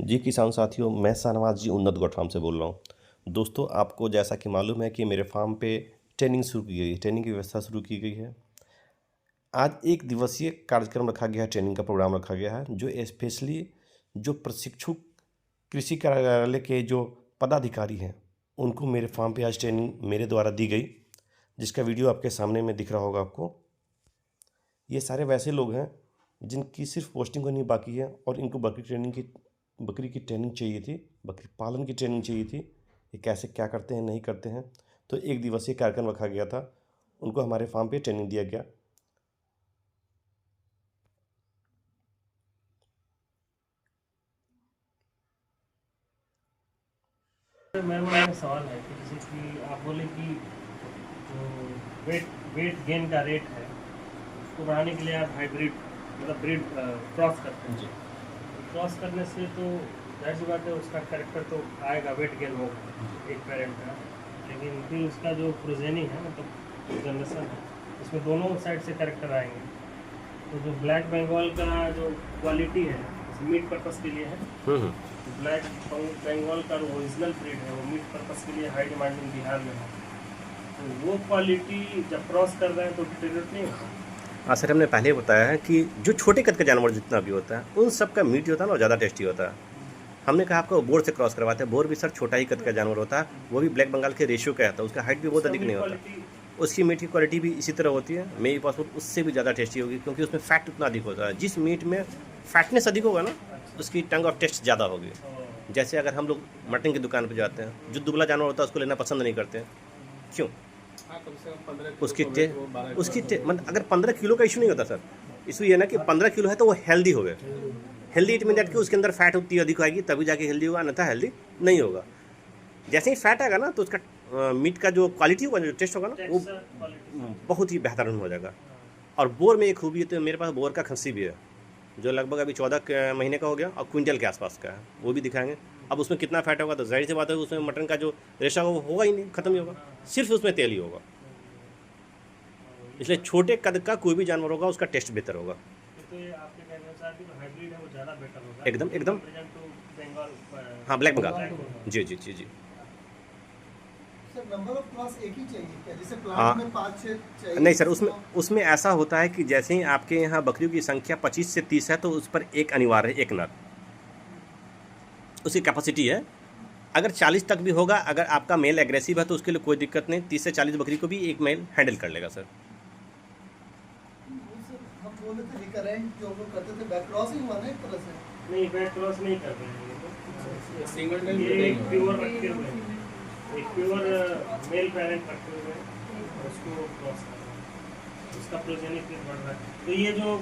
जी किसान साथियों, मैं शाहनवाज जी उन्नत गोट फार्म से बोल रहा हूँ। दोस्तों, आपको जैसा कि मालूम है कि मेरे फार्म पे ट्रेनिंग शुरू की गई है, ट्रेनिंग की व्यवस्था शुरू की गई है। आज एक दिवसीय कार्यक्रम रखा गया है, ट्रेनिंग का प्रोग्राम रखा गया है, जो स्पेशली जो प्रशिक्षु कृषि कार्यालय के जो पदाधिकारी हैं, उनको मेरे फार्म पे आज ट्रेनिंग मेरे द्वारा दी गई, जिसका वीडियो आपके सामने में दिख रहा होगा आपको। ये सारे वैसे लोग हैं जिनकी सिर्फ पोस्टिंग करनी बाकी है और इनको बकरी की ट्रेनिंग चाहिए थी, बकरी पालन की ट्रेनिंग चाहिए थी, ये कैसे क्या करते हैं नहीं करते हैं। तो एक दिवसीय कार्यक्रम रखा गया था, उनको हमारे फार्म पे ट्रेनिंग दिया गया। मेरे मन में सवाल है कि जैसे कि आप बोले कि जो वेट वेट गेन का रेट है उसको बढ़ाने के लिए आप हाइब्रिड मतलब ब्रीड क्रॉस करते हैं जी। क्रॉस करने से तो जाहिर सी बात है उसका कैरेक्टर तो आएगा, वेट गेन होगा एक पेरेंट का, लेकिन फिर उसका जो प्रोजेनी है मतलब जनरेशन है उसमें दोनों साइड से कैरेक्टर आएंगे। तो जो ब्लैक बंगाल का जो क्वालिटी है मीट पर्पस के लिए है, ब्लैक बंगाल का ओरिजिनल ब्रीड है वो मीट पर्पस के लिए हाई डिमांडिंग बिहार में है। तो वो क्वालिटी जब क्रॉस कर रहे हैं तो डिटेरियोरेट नहीं होता। हाँ सर, हमने पहले बताया है कि जो छोटे कद का जानवर जितना भी होता है उन सब का मीट जो होता है ना वो ज़्यादा टेस्टी होता है। हमने कहा आपको बोर से क्रॉस करवाते हैं, बोर भी सर छोटा ही कद का जानवर होता है, वो भी ब्लैक बंगाल के रेशियो का आता है, उसका हाइट भी बहुत अधिक नहीं होता, उसकी मीट की क्वालिटी भी इसी तरह होती है। मेरी पासपोर्ट उससे भी ज़्यादा टेस्टी होगी क्योंकि उसमें फैट उतना अधिक होता है। जिस मीट में फैटनेस अधिक होगा ना उसकी टंग ऑफ टेस्ट ज़्यादा होगी। जैसे अगर हम लोग मटन की दुकान पर जाते हैं, जो दुबला जानवर होता है उसको लेना पसंद नहीं करते हैं, क्यों? उसकी मतलब अगर 15 किलो का इशू नहीं होता सर, इशू ये ना कि 15 किलो है तो वो हेल्दी हो गए। हेल्दी इट मीन दैट कि उसके अंदर फैट उतनी अधिक आएगी तभी जाके हेल्दी होगा, अन्यथा हेल्दी नहीं होगा। जैसे ही फैट आएगा ना तो उसका मीट का जो क्वालिटी होगा, जो टेस्ट होगा ना वो बहुत ही बेहतरीन हो जाएगा। और बोर में एक खूबी है, तो मेरे पास बोर का खस्सी भी है जो लगभग अभी 14 महीने का हो गया और क्विंटल के आसपास का है, वो भी दिखाएंगे। अब उसमें कितना फैट होगा तो जाहिर सी बात है उसमें मटन का जो रेशा होगा वो होगा ही नहीं, ख़त्म ही होगा, सिर्फ उसमें तेल ही होगा। इसलिए छोटे कद का कोई भी जानवर होगा उसका टेस्ट बेहतर होगा। तो ये आपके कहने अनुसार कि जो हाइब्रिड है वो ज़्यादा बेटर होगा। एकदम एकदम बंगाल, हाँ, ब्लैक बंगाल। जी जी जी जी। सर नंबर ऑफ क्रॉस एक ही चाहिए क्या? जैसे हाँ, प्लांट में 5-6 चाहिए? नहीं सर, उसमें ऐसा होता है कि जैसे ही आपके यहाँ बकरियों की संख्या 25 से 30 है तो उस पर एक अनिवार्य है, एक नर, उसकी कैपेसिटी है। अगर 40 तक भी होगा, अगर आपका मेल एग्रेसिव है तो उसके लिए कोई दिक्कत नहीं, 30 से 40 बकरी को भी एक मेल हैंडल कर लेगा सर। हम बोले थे रिकरेंट जो लोग करते थे बैक क्रॉसिंग हुआ ना एक तरह से। नहीं, बैक क्रॉस नहीं कर रहे हैं ये तो सिंगल ये प्योर रखे हुए हैं, एक प्योर मेल पेरेंट रखे हुए हैं और उसको क्रॉस कर रहे हैं, उसका प्रोजेनी फिर बढ़ रहा है। तो ये जो